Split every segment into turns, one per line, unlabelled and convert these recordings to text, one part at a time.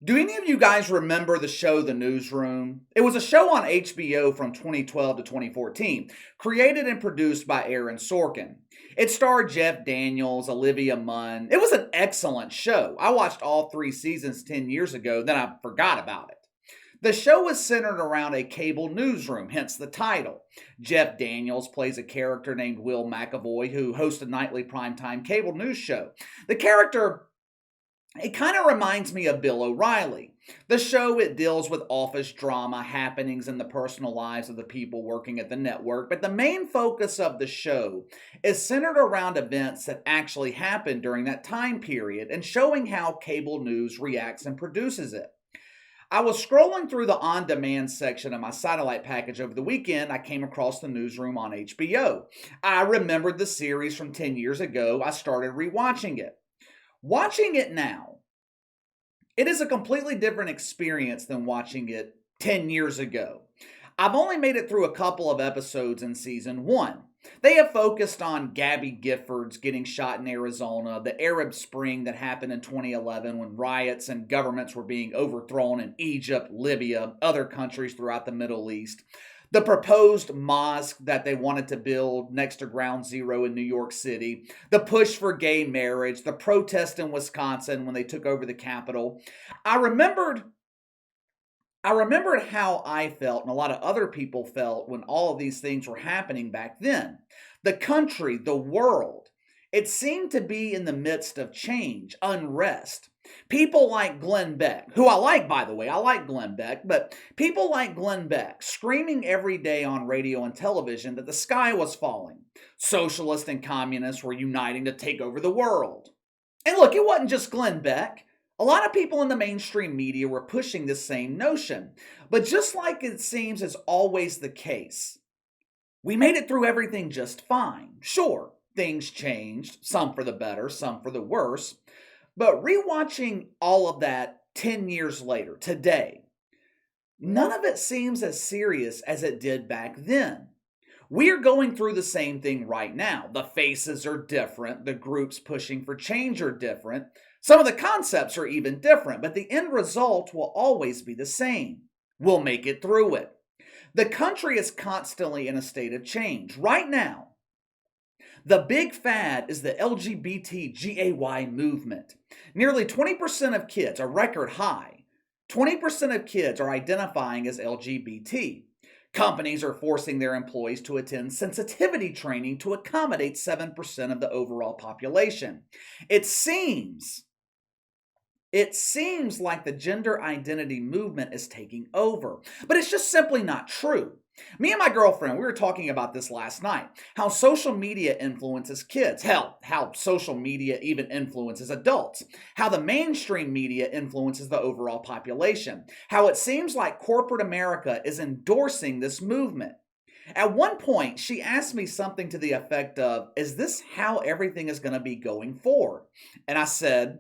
Do any of you guys remember the show The Newsroom? It was a show on HBO from 2012 to 2014, created and produced by Aaron Sorkin. It starred Jeff Daniels, Olivia Munn. It was an excellent show. I watched all three seasons 10 years ago, then I forgot about it. The show is centered around a cable newsroom, hence the title. Jeff Daniels plays a character named Will McAvoy who hosts a nightly primetime cable news show. The character it kind of reminds me of Bill O'Reilly. The show, it deals with office drama, happenings in the personal lives of the people working at the network, but the main focus of the show is centered around events that actually happened during that time period and showing how cable news reacts and produces it. I was scrolling through the on-demand section of my satellite package over the weekend. I came across the Newsroom on HBO. I remembered the series from 10 years ago. I started rewatching it. Watching it now, it is a completely different experience than watching it 10 years ago. I've only made it through a couple of episodes in season one. They have focused on Gabby Giffords getting shot in Arizona, the Arab Spring that happened in 2011 when riots and governments were being overthrown in Egypt, Libya, other countries throughout the Middle East. The proposed mosque that they wanted to build next to Ground Zero in New York City, the push for gay marriage, the protest in Wisconsin when they took over the Capitol. I remembered how I felt and a lot of other people felt when all of these things were happening back then. The country, the world, it seemed to be in the midst of change, unrest. People like Glenn Beck, who I like, by the way, I like Glenn Beck, but people like Glenn Beck screaming every day on radio and television that the sky was falling. Socialists and communists were uniting to take over the world. And look, it wasn't just Glenn Beck. A lot of people in the mainstream media were pushing this same notion. But just like it seems is always the case, we made it through everything just fine. Sure, things changed, some for the better, some for the worse. But rewatching all of that 10 years later, today, none of it seems as serious as it did back then. We are going through the same thing right now. The faces are different, the groups pushing for change are different, some of the concepts are even different, but the end result will always be the same. We'll make it through it. The country is constantly in a state of change. Right now, the big fad is the LGBTGAY movement. Nearly 20% of kids, a record high, 20% of kids are identifying as LGBT. Companies are forcing their employees to attend sensitivity training to accommodate 7% of the overall population. It seems like the gender identity movement is taking over, but it's just simply not true. Me and my girlfriend, we were talking about this last night, how social media influences kids, hell, how social media even influences adults, how the mainstream media influences the overall population, how it seems like corporate America is endorsing this movement. At one point, she asked me something to the effect of, is this how everything is going to be going forward? And I said,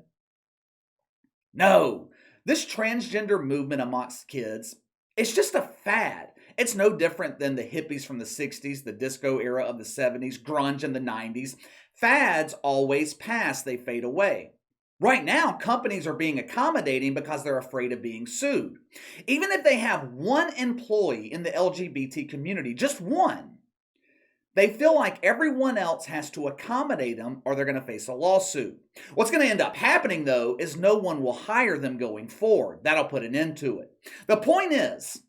no, this transgender movement amongst kids, it's just a fad. It's no different than the hippies from the 60s, the disco era of the 70s, grunge in the 90s. Fads always pass, they fade away. Right now, companies are being accommodating because they're afraid of being sued. Even if they have one employee in the LGBT community, just one, they feel like everyone else has to accommodate them or they're going to face a lawsuit. What's going to end up happening, though, is no one will hire them going forward. That'll put an end to it. The point is,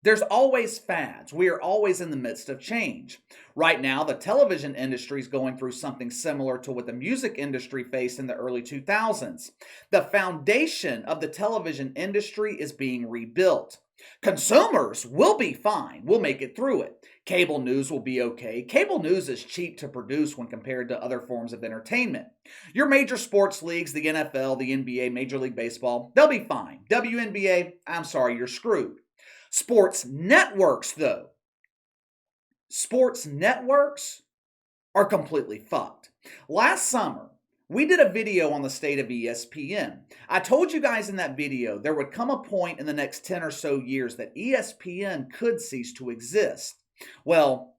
there's always fads. We are always in the midst of change. Right now, the television industry is going through something similar to what the music industry faced in the early 2000s. The foundation of the television industry is being rebuilt. Consumers will be fine. We'll make it through it. Cable news will be okay. Cable news is cheap to produce when compared to other forms of entertainment. Your major sports leagues, the NFL, the NBA, Major League Baseball, they'll be fine. WNBA, I'm sorry, you're screwed. Sports networks, though, sports networks are completely fucked. Last summer, we did a video on the state of ESPN. I told you guys in that video there would come a point in the next 10 or so years that ESPN could cease to exist. Well,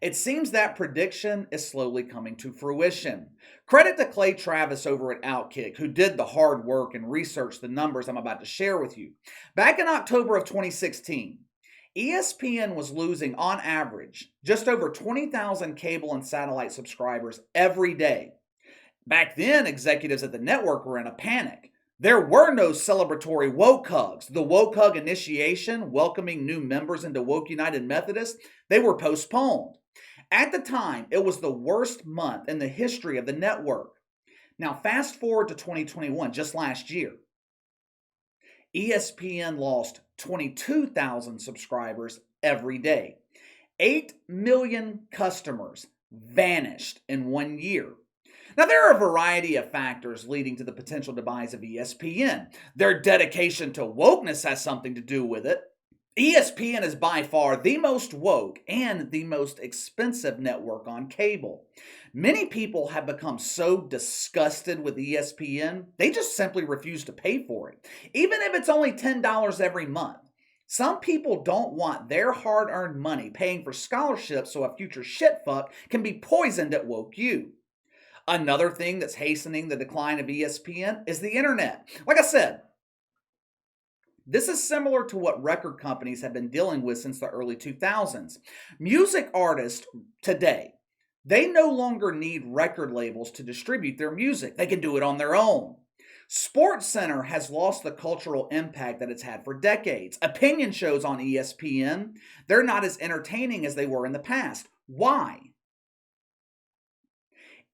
It seems that prediction is slowly coming to fruition. Credit to Clay Travis over at Outkick, who did the hard work and researched the numbers I'm about to share with you. Back in October of 2016, ESPN was losing, on average, just over 20,000 cable and satellite subscribers every day. Back then, executives at the network were in a panic. There were no celebratory woke hugs. The woke hug initiation, welcoming new members into Woke United Methodist, they were postponed. At the time, it was the worst month in the history of the network. Now, fast forward to 2021, just last year. ESPN lost 22,000 subscribers every day. 8 million customers vanished in 1 year. Now, there are a variety of factors leading to the potential demise of ESPN. Their dedication to wokeness has something to do with it. ESPN is by far the most woke and the most expensive network on cable. Many people have become so disgusted with ESPN, they just simply refuse to pay for it, even if it's only $10 every month. Some people don't want their hard-earned money paying for scholarships so a future shitfuck can be poisoned at Woke U. Another thing that's hastening the decline of ESPN is the internet. Like I said, this is similar to what record companies have been dealing with since the early 2000s. Music artists today, they no longer need record labels to distribute their music. They can do it on their own. SportsCenter has lost the cultural impact that it's had for decades. Opinion shows on ESPN, they're not as entertaining as they were in the past. Why?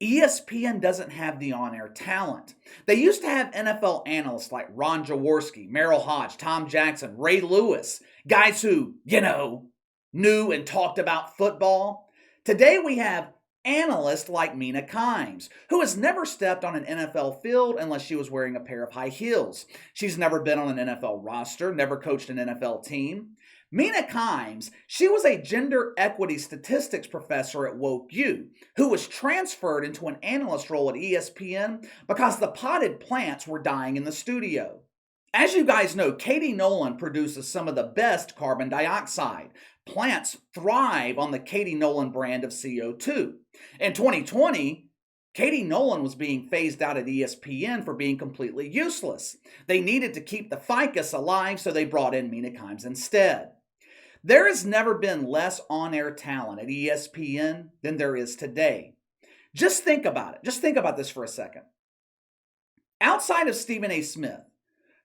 ESPN doesn't have the on-air talent. They used to have NFL analysts like Ron Jaworski, Merrill Hodge, Tom Jackson, Ray Lewis, guys who, knew and talked about football. Today we have analysts like Mina Kimes, who has never stepped on an NFL field unless she was wearing a pair of high heels. She's never been on an NFL roster, never coached an NFL team. Mina Kimes, she was a gender equity statistics professor at Woke U, who was transferred into an analyst role at ESPN because the potted plants were dying in the studio. As you guys know, Katie Nolan produces some of the best carbon dioxide. Plants thrive on the Katie Nolan brand of CO2. In 2020, Katie Nolan was being phased out at ESPN for being completely useless. They needed to keep the ficus alive, so they brought in Mina Kimes instead. There has never been less on-air talent at ESPN than there is today. Just think about it. Just think about this for a second. Outside of Stephen A. Smith,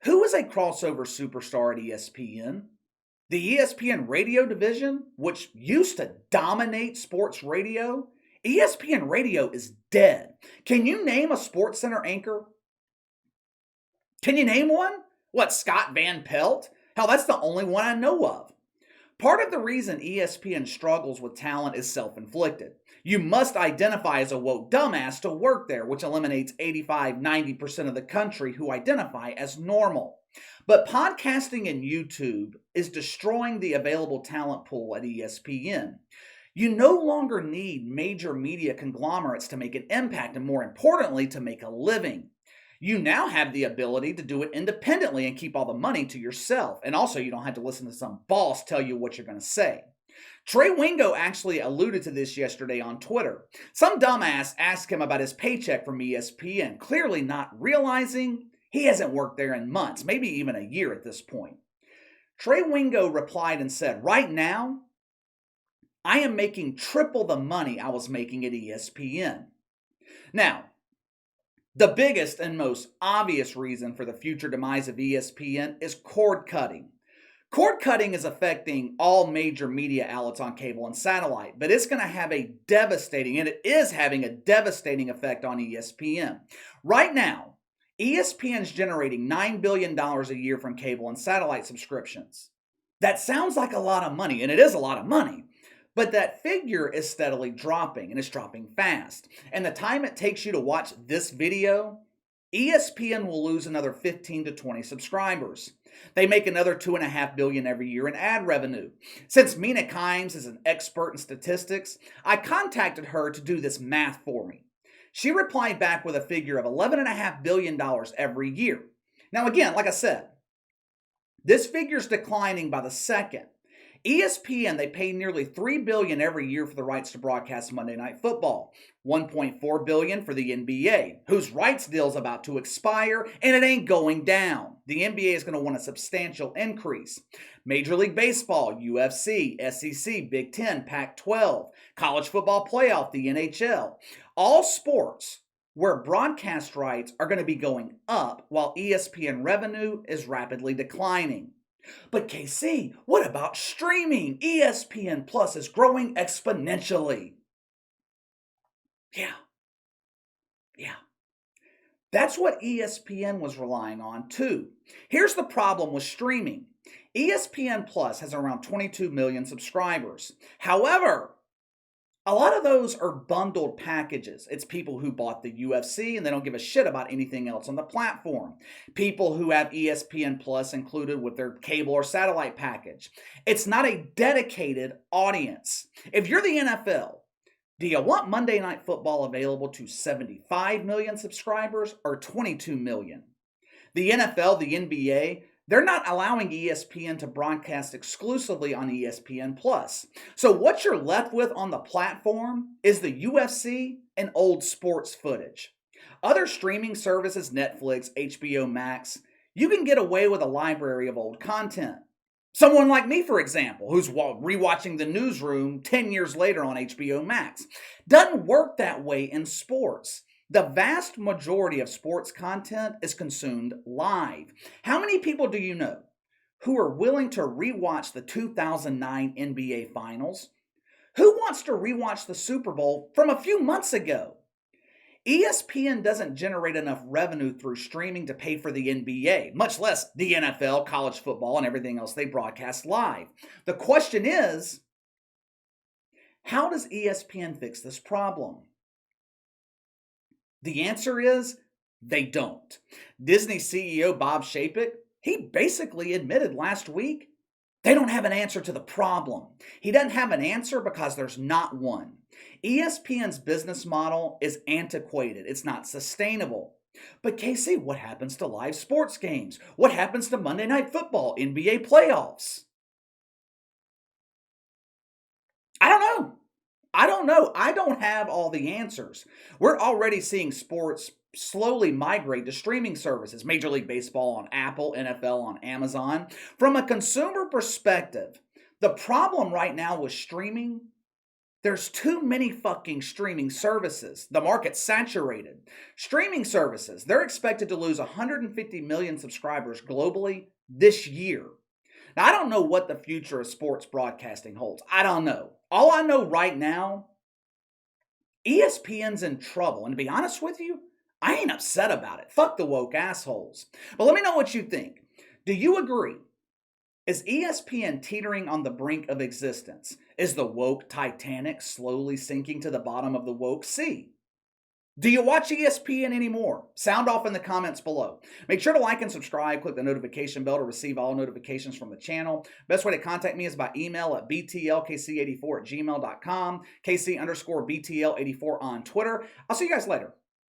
who is a crossover superstar at ESPN? The ESPN radio division, which used to dominate sports radio, ESPN radio is dead. Can you name a SportsCenter anchor? Can you name one? What, Scott Van Pelt? Hell, that's the only one I know of. Part of the reason ESPN struggles with talent is self-inflicted. You must identify as a woke dumbass to work there, which eliminates 85-90% of the country who identify as normal. But podcasting and YouTube is destroying the available talent pool at ESPN. You no longer need major media conglomerates to make an impact and, more importantly, to make a living. You now have the ability to do it independently and keep all the money to yourself. And also, you don't have to listen to some boss tell you what you're going to say. Trey Wingo actually alluded to this yesterday on Twitter. Some dumbass asked him about his paycheck from ESPN, clearly not realizing he hasn't worked there in months, maybe even a year at this point. Trey Wingo replied and said, "Right now, I am making triple the money I was making at ESPN." Now, the biggest and most obvious reason for the future demise of ESPN is cord cutting. Cord cutting is affecting all major media outlets on cable and satellite, but it's going to have a devastating, and it is having a devastating effect on ESPN. Right now, ESPN is generating $9 billion a year from cable and satellite subscriptions. That sounds like a lot of money, and it is a lot of money. But that figure is steadily dropping, and it's dropping fast. And the time it takes you to watch this video, ESPN will lose another 15 to 20 subscribers. They make another $2.5 billion every year in ad revenue. Since Mina Kimes is an expert in statistics, I contacted her to do this math for me. She replied back with a figure of $11.5 billion every year. Now again, like I said, this figure is declining by the second. ESPN, they pay nearly $3 billion every year for the rights to broadcast Monday Night Football. $1.4 billion for the NBA, whose rights deal is about to expire, and it ain't going down. The NBA is going to want a substantial increase. Major League Baseball, UFC, SEC, Big Ten, Pac-12, College Football Playoff, the NHL. All sports where broadcast rights are going to be going up while ESPN revenue is rapidly declining. But KC, what about streaming? ESPN Plus is growing exponentially. Yeah. That's what ESPN was relying on too. Here's the problem with streaming. ESPN Plus has around 22 million subscribers. However, a lot of those are bundled packages. It's people who bought the UFC and they don't give a shit about anything else on the platform. People who have ESPN Plus included with their cable or satellite package. It's not a dedicated audience. If you're the NFL, do you want Monday Night Football available to 75 million subscribers or 22 million? The NFL, the NBA, they're not allowing ESPN to broadcast exclusively on ESPN Plus. So what you're left with on the platform is the UFC and old sports footage. Other streaming services, Netflix, HBO Max, you can get away with a library of old content. Someone like me, for example, who's rewatching the Newsroom 10 years later on HBO Max. Doesn't work that way in sports. The vast majority of sports content is consumed live. How many people do you know who are willing to rewatch the 2009 NBA Finals? Who wants to rewatch the Super Bowl from a few months ago? ESPN doesn't generate enough revenue through streaming to pay for the NBA, much less the NFL, college football, and everything else they broadcast live. The question is, how does ESPN fix this problem? The answer is, they don't. Disney CEO Bob Chapek, he basically admitted last week they don't have an answer to the problem. He doesn't have an answer because there's not one. ESPN's business model is antiquated. It's not sustainable. But KC, what happens to live sports games? What happens to Monday Night Football, NBA playoffs? I don't know. I don't have all the answers. We're already seeing sports slowly migrate to streaming services. Major League Baseball on Apple, NFL on Amazon. From a consumer perspective, the problem right now with streaming, there's too many fucking streaming services. The market's saturated. Streaming services, they're expected to lose 150 million subscribers globally this year. Now, I don't know what the future of sports broadcasting holds. I don't know. All I know right now, ESPN's in trouble. And to be honest with you, I ain't upset about it. Fuck the woke assholes. But let me know what you think. Do you agree? Is ESPN teetering on the brink of existence? Is the woke Titanic slowly sinking to the bottom of the woke sea? Do you watch ESPN anymore? Sound off in the comments below. Make sure to like and subscribe. Click the notification bell to receive all notifications from the channel. Best way to contact me is by email at btlkc84@gmail.com, KC_BTL84 on Twitter. I'll see you guys later.